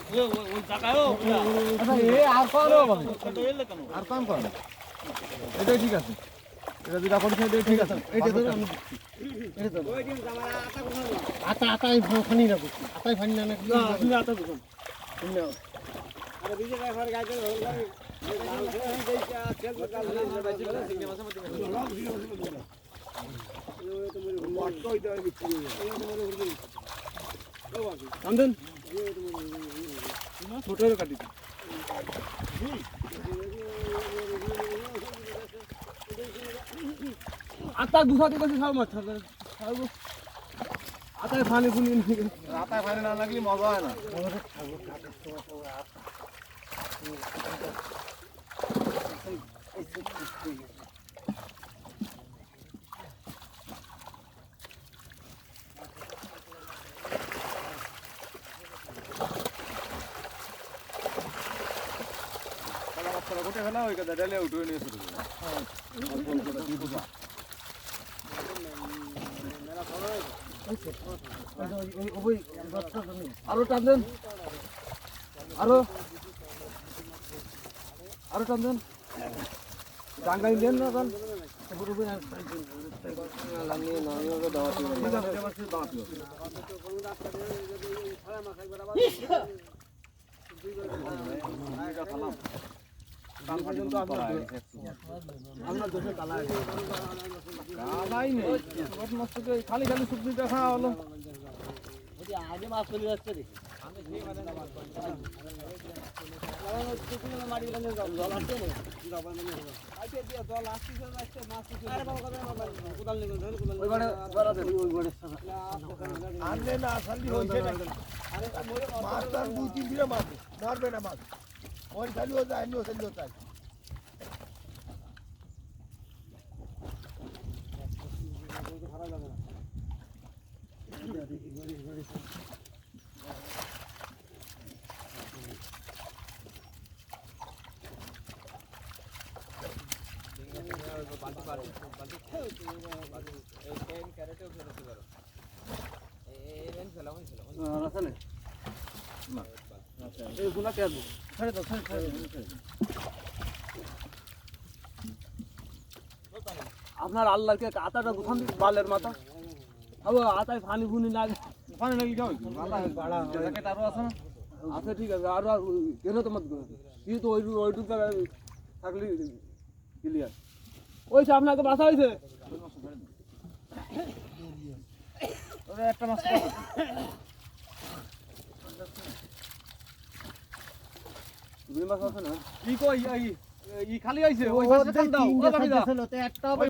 ওই জায়গায়ও আচ্ছা এ আর কম হবে এটা এলে কেন আর কম কর এটাই ঠিক আছে এটা যেটা করছে এটাই ঠিক আছে এইটা ধরো আমি এটা ধরো ওই দিন আমার আটাই ফানি না আটাই ফানি না নাকি না তুমি আটা দোকান তুমি নাও আরে বিজে ড্রাইভার গাইতে রোল গাড়ি আমদেন ছোটরে কাটি আটা দুসাতে কাছে সব মাছ থাকে আটায় পানি ফুনি আটায় পানি না লাগলে মজা হয় না গোটে ফেলা ওই কথা ডালে উঠে নিয়ে শুরু আরো টান দেন আরো টান দেন ডাঙ্গাই দেন না কারণ খালি খালি সবজিটা খাওয়া হলো আগে মাছ চলে যাচ্ছে রে মারবে না মাছ ওই চালিও যায় আমিও চালিও চাই আপনার আল্লাহকে আতাটা দোকান দিচ্ছে বালের মাথা আবার আতায় পানি ফুনি লাগে পানি লাগলে যাও আরো আছে না আচ্ছা ঠিক আছে আরো কেন তোমার কিন্তু ওইটুকু থাকলে ক্লিয়ার ওইটা আপনাকে বাসা হয়েছে একটা মাছ দুই মাছ আছে না কি কই ই খালি আইছে ওই পাশে দাও